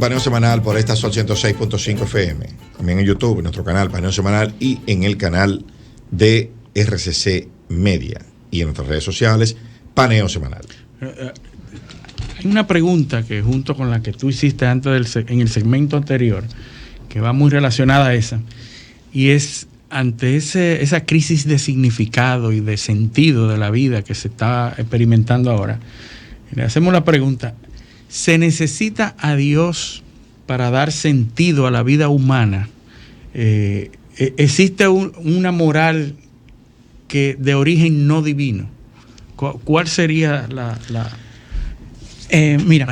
Paneo Semanal por esta Sol 106.5 FM. También en YouTube, en nuestro canal Paneo Semanal y en el canal de RCC Media. Y en nuestras redes sociales, Paneo Semanal. Hay una pregunta que junto con la que tú hiciste antes en el segmento anterior, que va muy relacionada a esa, y es ante esa crisis de significado y de sentido de la vida que se está experimentando ahora, le hacemos la pregunta: ¿se necesita a Dios para dar sentido a la vida humana? ¿Existe una moral que de origen no divino? ¿Cuál sería la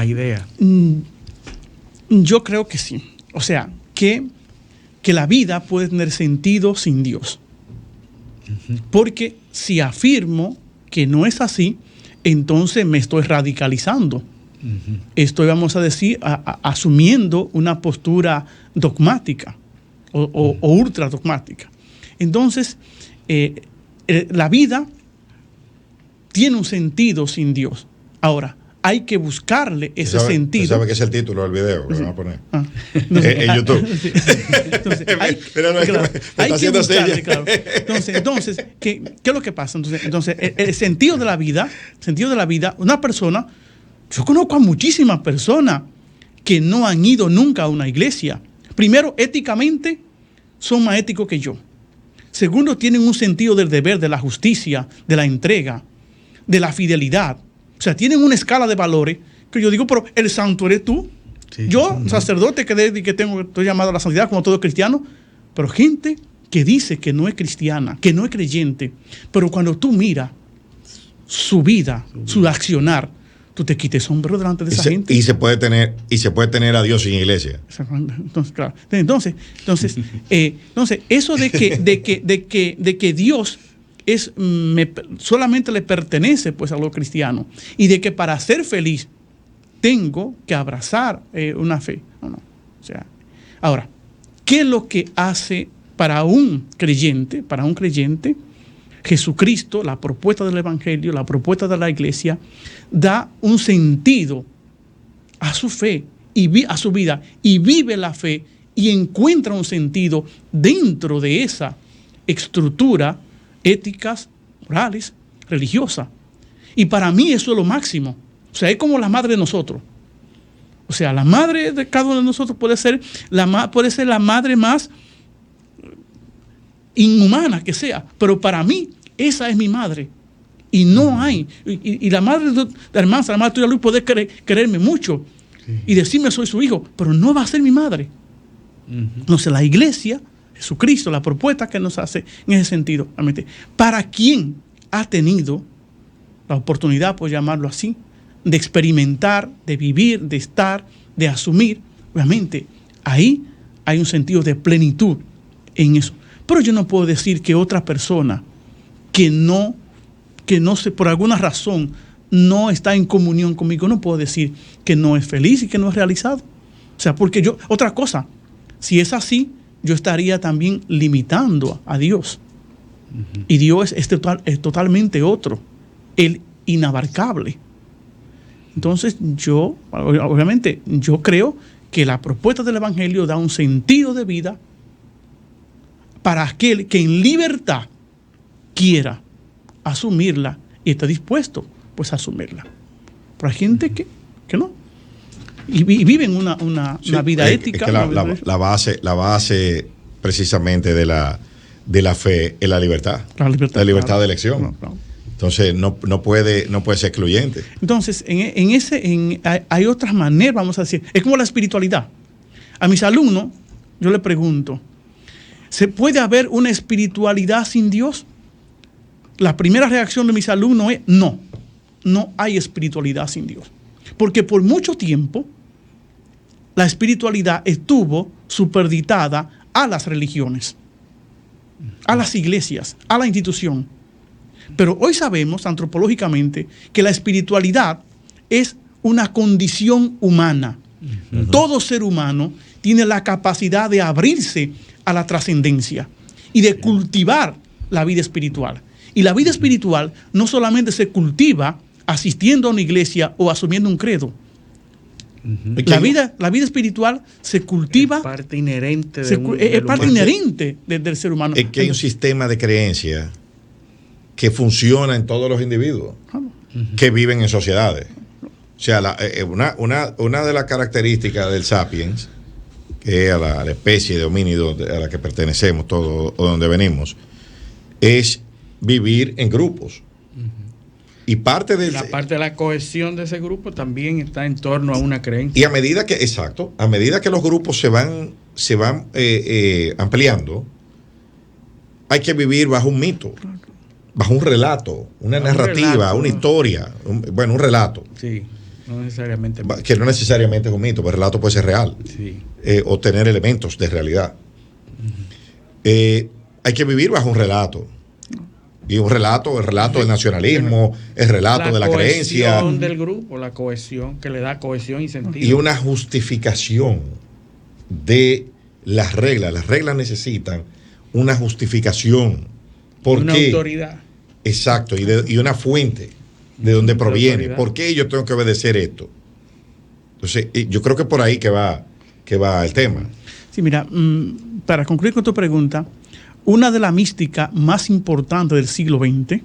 idea? Yo creo que sí. O sea, que la vida puede tener sentido sin Dios. Porque si afirmo que no es así, entonces me estoy radicalizando. Estoy, vamos a decir, asumiendo una postura dogmática o ultra dogmática. Entonces, la vida tiene un sentido sin Dios. Ahora, hay que buscarle ese sentido. ¿Sabe qué es el título del video? Lo van a poner en YouTube. Entonces, hay que buscarle, claro. Entonces, ¿qué es lo que pasa? Entonces, el sentido de la vida, una persona, yo conozco a muchísimas personas que no han ido nunca a una iglesia. Primero, éticamente, son más éticos que yo. Segundo, tienen un sentido del deber, de la justicia, de la entrega, de la fidelidad. O sea, tienen una escala de valores que yo digo, pero el santo eres tú. Sí. Yo, sacerdote, estoy llamado a la santidad como todo cristiano, pero gente que dice que no es cristiana, que no es creyente, pero cuando tú miras su vida, su accionar, tú te quites sombrero delante de esa gente. Y se puede tener a Dios sin iglesia. Entonces, claro. Entonces, eso de que Dios solamente le pertenece pues a los cristianos, y de que para ser feliz tengo que abrazar una fe. No. O sea, ahora, ¿qué es lo que hace para un creyente? Para un creyente, Jesucristo, la propuesta del Evangelio, la propuesta de la iglesia, da un sentido a su fe y a su vida, y vive la fe y encuentra un sentido dentro de esa estructura éticas, morales, religiosas. Y para mí eso es lo máximo. O sea, es como la madre de nosotros. O sea, la madre de cada uno de nosotros puede ser la madre más inhumana que sea, pero para mí esa es mi madre. Y no hay. Y la madre de la hermana, la madre tuya, Luis, puede quererme mucho y decirme soy su hijo, pero no va a ser mi madre. Entonces la iglesia, Jesucristo, la propuesta que nos hace en ese sentido, para quien ha tenido la oportunidad, por llamarlo así, de experimentar, de vivir, de estar, de asumir, obviamente ahí hay un sentido de plenitud en eso. Pero yo no puedo decir que otra persona que no por alguna razón no está en comunión conmigo, no puedo decir que no es feliz y que no es realizado. O sea, porque otra cosa, si es así, yo estaría también limitando a Dios. Y Dios es totalmente otro, el inabarcable. Entonces obviamente, yo creo que la propuesta del Evangelio da un sentido de vida para aquel que en libertad quiera asumirla y está dispuesto pues a asumirla. Pero hay gente que no. Y viven una vida ética. Es que la base precisamente de la fe es la libertad. La libertad de elección. Claro. Entonces no puede ser excluyente. Entonces, hay otras maneras, vamos a decir. Es como la espiritualidad. A mis alumnos, yo les pregunto, ¿se puede haber una espiritualidad sin Dios? La primera reacción de mis alumnos es no hay espiritualidad sin Dios. Porque por mucho tiempo la espiritualidad estuvo supeditada a las religiones, a las iglesias, a la institución. Pero hoy sabemos antropológicamente que la espiritualidad es una condición humana. Todo ser humano tiene la capacidad de abrirse a la trascendencia y de cultivar la vida espiritual. Y la vida espiritual no solamente se cultiva asistiendo a una iglesia o asumiendo un credo. La vida espiritual se cultiva. Es parte inherente Es parte inherente del ser humano. Es que hay un sistema de creencias que funciona en todos los individuos que viven en sociedades. O sea, una de las características del sapiens, que es a la especie de homínido a la que pertenecemos todos o donde venimos, es vivir en grupos. Y parte de la cohesión de ese grupo también está en torno a una creencia. Y a medida que los grupos se van ampliando, hay que vivir bajo un mito, bajo un relato, una narrativa, una historia, un relato. Sí, no necesariamente. Que no necesariamente es un mito, pero el relato puede ser real. Sí. O tener elementos de realidad. Hay que vivir bajo un relato. Y el relato del nacionalismo, el relato de la creencia. La cohesión del grupo, la cohesión, que le da cohesión y sentido. Y una justificación de las reglas. Las reglas necesitan una justificación. ¿Por una qué? Autoridad. Exacto, y una fuente de donde proviene. ¿Por qué yo tengo que obedecer esto? Entonces, yo creo que por ahí que va el tema. Sí, mira, para concluir con tu pregunta, una de las místicas más importantes del siglo XX,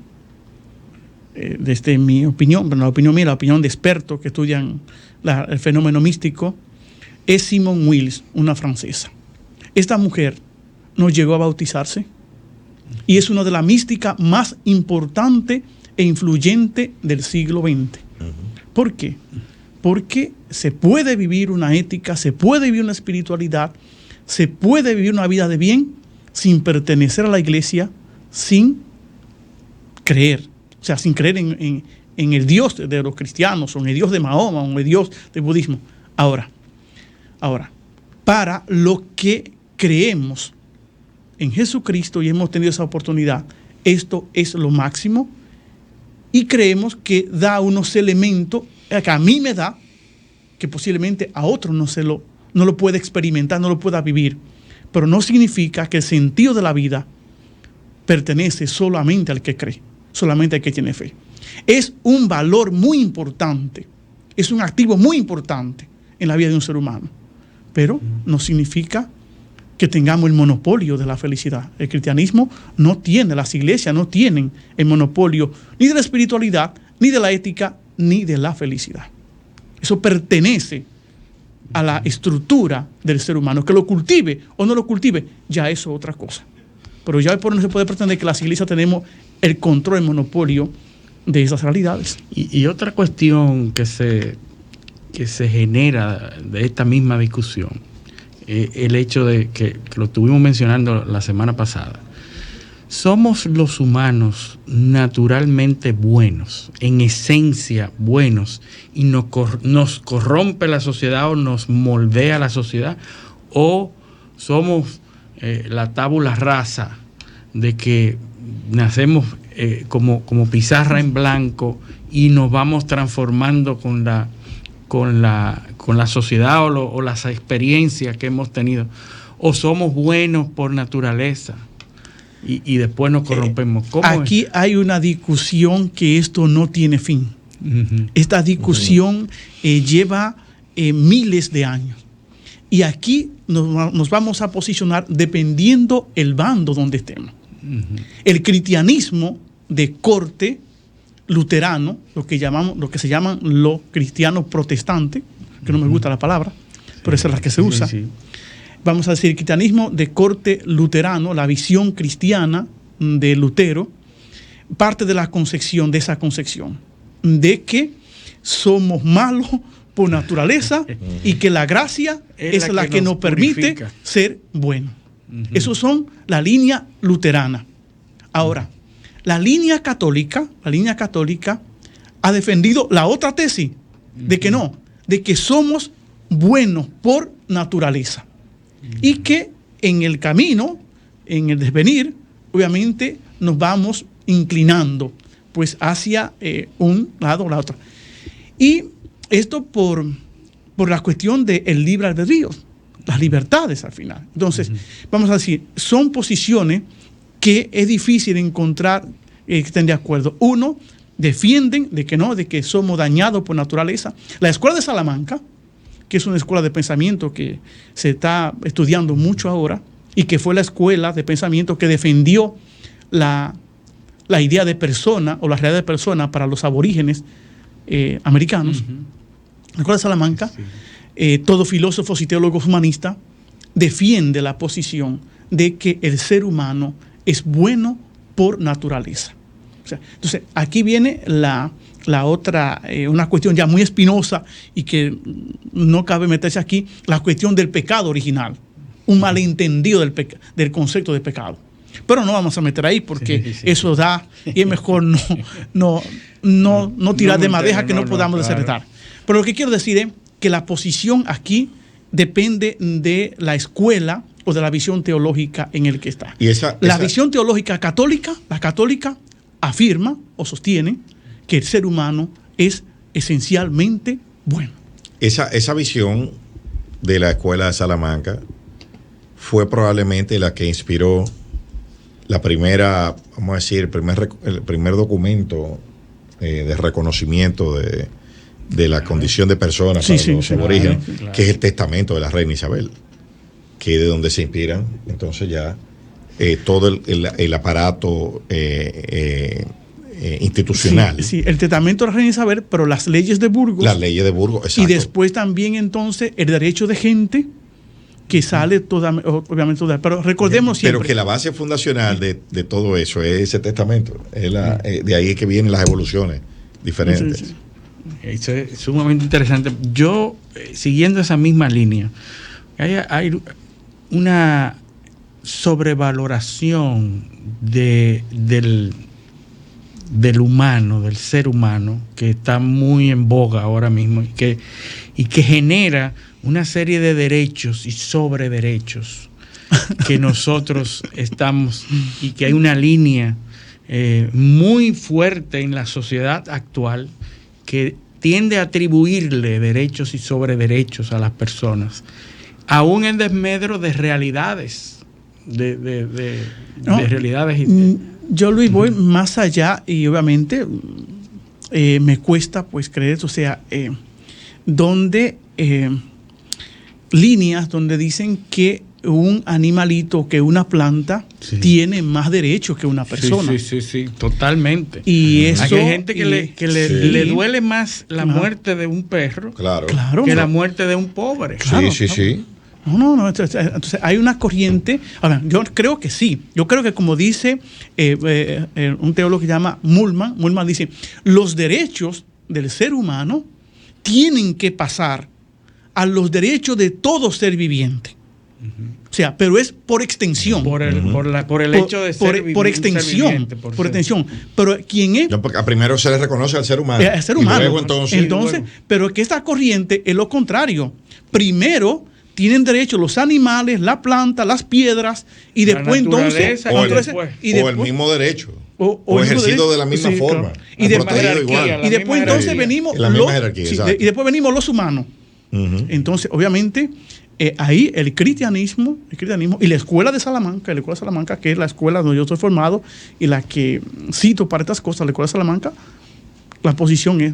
desde mi opinión, la opinión mía, la opinión de expertos que estudian el fenómeno místico, es Simone Wills, una francesa. Esta mujer no llegó a bautizarse y es una de las místicas más importantes e influyentes del siglo XX. ¿Por qué? Porque se puede vivir una ética, se puede vivir una espiritualidad, se puede vivir una vida de bien sin pertenecer a la iglesia, sin creer, o sea, sin creer en el Dios de los cristianos, o en el Dios de Mahoma, o en el Dios del budismo. Ahora, para los que creemos en Jesucristo y hemos tenido esa oportunidad, esto es lo máximo, y creemos que da unos elementos que a mí me da, que posiblemente a otros no lo puede experimentar, no lo pueda vivir. Pero no significa que el sentido de la vida pertenece solamente al que cree, solamente al que tiene fe. Es un valor muy importante, es un activo muy importante en la vida de un ser humano, pero no significa que tengamos el monopolio de la felicidad. El cristianismo no tiene, las iglesias no tienen el monopolio ni de la espiritualidad, ni de la ética, ni de la felicidad. Eso pertenece a la estructura del ser humano. Que lo cultive o no lo cultive, ya eso es otra cosa. Pero ya por no se puede pretender que las iglesias tenemos el control, el monopolio de esas realidades. Y otra cuestión que se genera de esta misma discusión, el hecho de que lo estuvimos mencionando la semana pasada. Somos los humanos naturalmente buenos, en esencia buenos, y nos corrompe la sociedad o nos moldea la sociedad, o somos la tábula rasa de que nacemos como pizarra en blanco y nos vamos transformando con la sociedad o las experiencias que hemos tenido, o somos buenos por naturaleza. Y después nos corrompemos. Aquí hay una discusión que esto no tiene fin. Esta discusión lleva miles de años. Y aquí nos vamos a posicionar dependiendo el bando donde estemos. El cristianismo de corte luterano, lo que se llaman los cristianos protestantes, que no me gusta la palabra, pero esa es la que se usa. Sí. Vamos a decir, el cristianismo de corte luterano, la visión cristiana de Lutero, parte de esa concepción, de que somos malos por naturaleza y que la gracia es la que nos permite ser buenos. Esos son la línea luterana. Ahora, la línea católica ha defendido la otra tesis, de que no, de que somos buenos por naturaleza. Y que en el camino, en el desvenir, obviamente nos vamos inclinando pues hacia un lado o la otra. Y esto por la cuestión del libre albedrío, las libertades al final. Entonces, vamos a decir, son posiciones que es difícil encontrar que estén de acuerdo. Uno, defienden de que no, de que somos dañados por naturaleza. La escuela de Salamanca que es una escuela de pensamiento que se está estudiando mucho ahora y que fue la escuela de pensamiento que defendió la idea de persona o la realidad de persona para los aborígenes americanos. La escuela de Salamanca, todo filósofos y teólogos humanistas defiende la posición de que el ser humano es bueno por naturaleza. O sea, entonces, aquí viene la otra, una cuestión ya muy espinosa y que no cabe meterse aquí, la cuestión del pecado original, un malentendido del concepto de pecado. Pero no vamos a meter ahí porque eso da, y es mejor no tirar de madeja que no podamos desertar. Pero lo que quiero decir es que la posición aquí depende de la escuela o de la visión teológica en el que está. Y la visión teológica católica, la católica afirma o sostiene que el ser humano es esencialmente bueno. Esa visión de la escuela de Salamanca fue probablemente la que inspiró la primera, vamos a decir, el primer documento de reconocimiento de la condición de persona para los aborígenes, que es el testamento de la reina Isabel, que es de donde se inspiran entonces ya todo el aparato institucional. Sí, el testamento de la reina Isabel, pero las leyes de Burgos. Las leyes de Burgos, exacto. Y después también entonces el derecho de gente que sale obviamente toda, pero recordemos siempre. Pero que la base fundacional de todo eso es ese testamento. De ahí es que vienen las evoluciones diferentes. Sí. Eso es sumamente interesante. Yo, siguiendo esa misma línea, hay una sobrevaloración del humano, del ser humano, que está muy en boga ahora mismo y que genera una serie de derechos y sobrederechos que nosotros estamos, y que hay una línea muy fuerte en la sociedad actual que tiende a atribuirle derechos y sobrederechos a las personas, aún en desmedro de realidades, de realidades. Yo, Luis, voy más allá y obviamente me cuesta pues creer, o sea, donde líneas donde dicen que un animalito, que una planta tiene más derechos que una persona. Sí, totalmente. Y eso, hay gente que le duele más la muerte de un perro que la muerte de un pobre. Claro, sí. No. Entonces hay una corriente. Ahora, yo creo que sí. Yo creo que, como dice un teólogo que se llama Mullman dice: los derechos del ser humano tienen que pasar a los derechos de todo ser viviente. O sea, pero es por extensión. Por el hecho de ser por extensión. Por extensión. Pero ¿quién es? No, porque primero se le reconoce al ser humano. Al ser humano. Y luego entonces pero que esta corriente es lo contrario. Primero tienen derecho los animales, la planta, las piedras, y después entonces... O el mismo derecho. O ejercido de la misma forma. Claro. Y después entonces venimos los humanos. Entonces, obviamente, ahí el cristianismo y la escuela de Salamanca, que es la escuela donde yo estoy formado y la que cito para estas cosas, la escuela de Salamanca, la posición es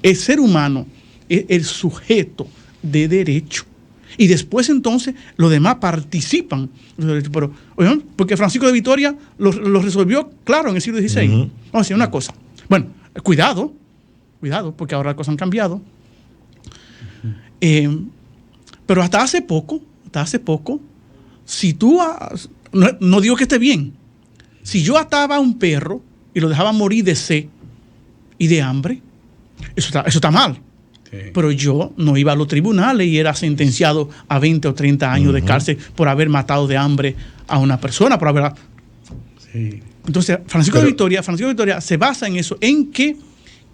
el ser humano es el sujeto de derecho. Y después entonces los demás participan. Pero, porque Francisco de Vitoria lo resolvió claro en el siglo XVI. Vamos a decir una cosa. Bueno, cuidado, porque ahora las cosas han cambiado. Pero hasta hace poco, si tú, no digo que esté bien, si yo ataba a un perro y lo dejaba morir de sed y de hambre, eso está mal. Sí. Pero yo no iba a los tribunales y era sentenciado a 20 o 30 años de cárcel por haber matado de hambre a una persona, por haber... Sí. Entonces, Francisco de Vitoria se basa en eso, en que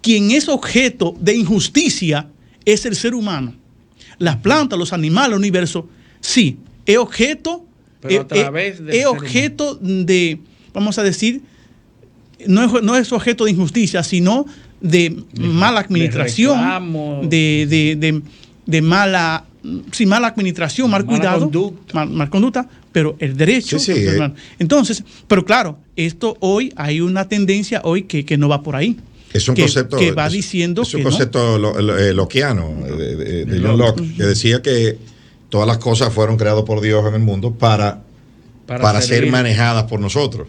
quien es objeto de injusticia es el ser humano. Las plantas, los animales, el universo, sí, es objeto, de, vamos a decir, no es objeto de injusticia, sino de mala administración, de mala administración, mal cuidado, mal conducta, pero el derecho. Entonces, pero claro, esto hoy hay una tendencia hoy que no va por ahí. Es un concepto que va diciendo es un concepto lockeano de John Locke, que decía que todas las cosas fueron creadas por Dios en el mundo para ser manejadas por nosotros.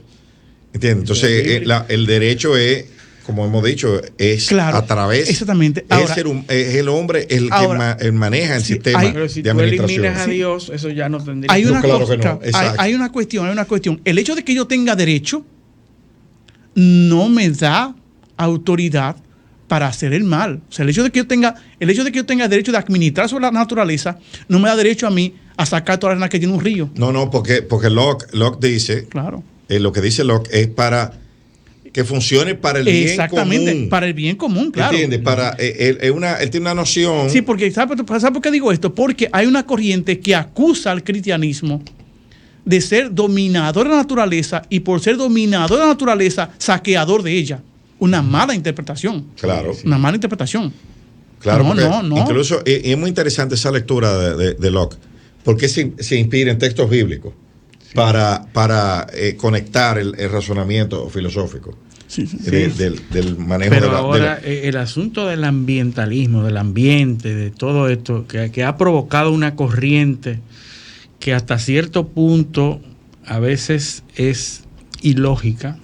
¿Entiendes? Entonces, el derecho es, como hemos dicho, es claro, a través. Exactamente. Ahora, es el hombre el que maneja el sistema pero si de tú administración. eliminas a Dios, eso ya no tendría. Hay una, claro cosa, que no, hay una cuestión. El hecho de que yo tenga derecho no me da autoridad para hacer el mal. O sea, el hecho de que yo tenga derecho de administrar sobre la naturaleza no me da derecho a mí a sacar toda la arena que tiene un río. No, porque Locke dice, claro, lo que dice Locke es para que funcione para el bien común. Exactamente, para el bien común, claro. ¿Entiendes? Él tiene una noción. Sí, porque ¿sabe por qué digo esto? Porque hay una corriente que acusa al cristianismo de ser dominador de la naturaleza y por ser dominador de la naturaleza, saqueador de ella. Una mala interpretación. Claro. Una mala interpretación. Claro, no. Incluso es muy interesante esa lectura de Locke, porque se inspira en textos bíblicos para conectar el razonamiento filosófico del manejo Pero de la... ahora, el asunto del ambientalismo, del ambiente, de todo esto, que ha provocado una corriente que hasta cierto punto a veces es ilógica.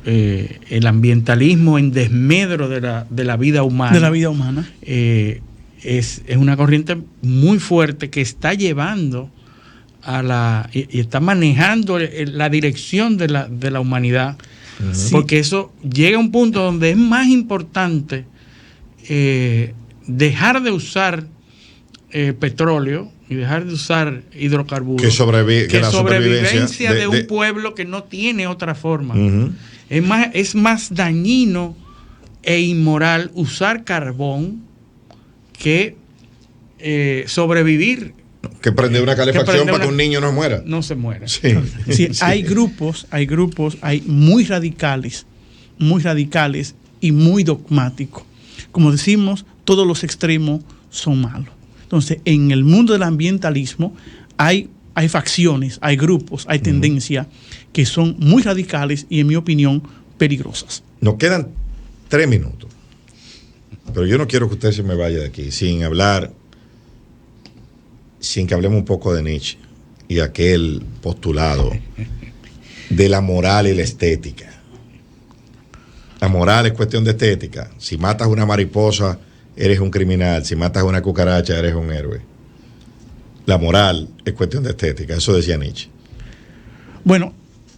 El ambientalismo en desmedro de la vida humana. De la vida humana. Es una corriente muy fuerte que está llevando y está manejando la dirección de la humanidad. Sí. Porque eso llega a un punto donde es más importante dejar de usar petróleo y dejar de usar hidrocarburos que la sobrevivencia de un pueblo que no tiene otra forma. Uh-huh. Es más dañino e inmoral usar carbón que sobrevivir. Que prende una calefacción para que un niño no muera. No se muera. Sí. Sí, hay grupos, hay muy radicales y muy dogmáticos. Como decimos, todos los extremos son malos. Entonces, en el mundo del ambientalismo hay facciones, hay grupos, hay tendencias que son muy radicales y, en mi opinión, peligrosas. Nos quedan 3 minutos. Pero yo no quiero que usted se me vaya de aquí sin que hablemos un poco de Nietzsche y aquel postulado de la moral y la estética. La moral es cuestión de estética. Si matas una mariposa, eres un criminal. Si matas una cucaracha, eres un héroe. La moral es cuestión de estética. Eso decía Nietzsche. Bueno,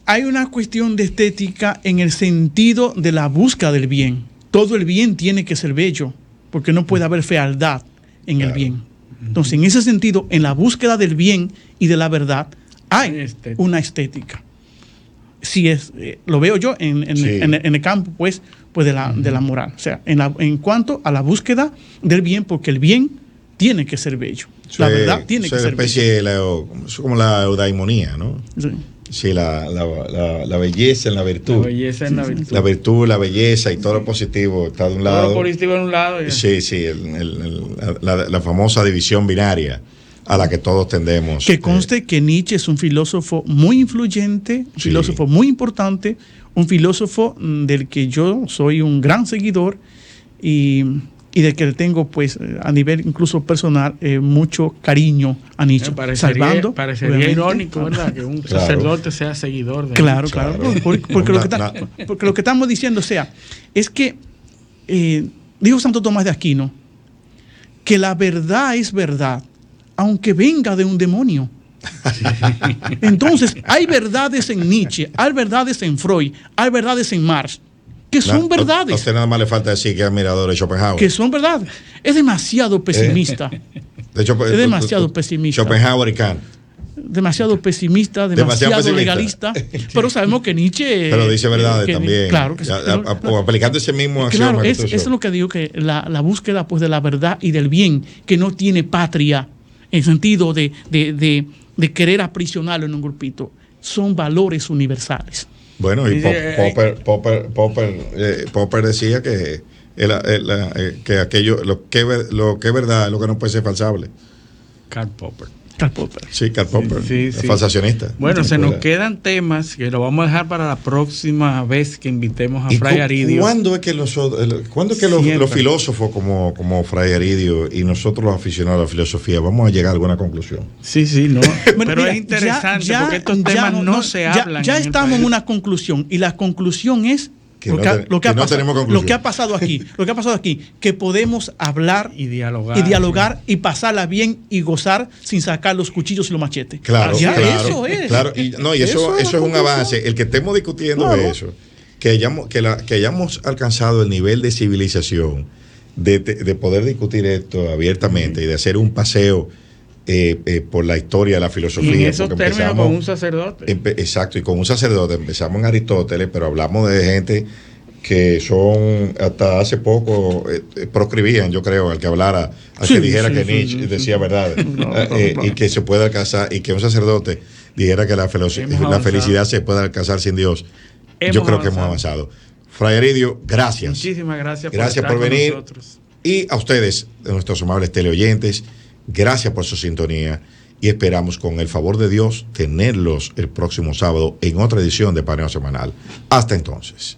hay una cuestión de estética en el sentido de la búsqueda del bien. Todo el bien tiene que ser bello, porque no puede haber fealdad en el bien. Entonces, en ese sentido, en la búsqueda del bien y de la verdad, hay una estética. Si es, lo veo yo en el campo, pues de la moral. O sea, en cuanto a la búsqueda del bien, porque el bien tiene que ser bello. La verdad tiene que ser bello. Es como la eudaimonía, ¿no? Sí. Sí, la belleza en la virtud. La belleza en la virtud. La virtud, la belleza y todo lo positivo está de un lado. Todo lo positivo en un lado. Sí, la famosa división binaria a la que todos tendemos. Que conste que Nietzsche es un filósofo muy influyente, un filósofo muy importante, un filósofo del que yo soy un gran seguidor y del que le tengo, pues, a nivel incluso personal, mucho cariño a Nietzsche. Parecería irónico, ¿verdad? Que un sacerdote sea seguidor de Claro. Porque lo que estamos diciendo, es que, dijo Santo Tomás de Aquino, que la verdad es verdad, aunque venga de un demonio. Entonces, hay verdades en Nietzsche, hay verdades en Freud, hay verdades en Marx, que son verdades. A usted nada más le falta decir que es admirador de Schopenhauer. Que son verdades. Es demasiado pesimista. De hecho, es demasiado pesimista. Schopenhauer y Kant. Demasiado pesimista, demasiado legalista. Pero sabemos que Nietzsche... Pero dice verdades también. Claro que sí. O aplicando ese mismo axioma. Claro, eso es lo que digo, que la búsqueda, pues, de la verdad y del bien, que no tiene patria, en sentido de querer aprisionarlo en un grupito, son valores universales. Bueno, y Popper decía que aquello, lo que es verdad es lo que no puede ser falsable. Karl Popper. Karl Popper. Sí, Karl Popper, Sí, sí. falsacionista. Bueno, se nos Recuerda. quedan temas que lo vamos a dejar para la próxima vez que invitemos a ¿Y Fray Aridio. ¿Cuándo es que los Siempre. filósofos como Fray Aridio y nosotros los aficionados a la filosofía vamos a llegar a alguna conclusión? Sí, no. Bueno, Pero mira, es interesante porque estos ya temas no se hablan. Ya en el estamos país. en una conclusión y la conclusión es Que no tenemos conclusión. lo que ha pasado aquí, que podemos hablar Y dialogar. y pasarla bien y gozar sin sacar los cuchillos y los machetes. Claro, Ya, claro. eso es. Claro, y eso es un avance. El que estemos discutiendo Claro. de eso, que hayamos alcanzado el nivel de civilización de poder discutir esto abiertamente y de hacer un paseo por la historia de la filosofía. Y en esos porque términos empezamos- con un sacerdote. Exacto, y con un sacerdote empezamos en Aristóteles, pero hablamos de gente que son, hasta hace poco, proscribían, yo creo, al que hablara, al Sí, que dijera sí, que sí, Nietzsche sí, decía sí. verdad, No, y que se puede alcanzar, y que un sacerdote dijera que la Hemos avanzado. felicidad se puede alcanzar sin Dios. Yo creo que hemos avanzado. Fray Aridio, gracias. Muchísimas gracias Gracias estar por con venir. nosotros. Y a ustedes, nuestros amables teleoyentes, gracias por su sintonía y esperamos con el favor de Dios tenerlos el próximo sábado en otra edición de Paneo Semanal. Hasta entonces.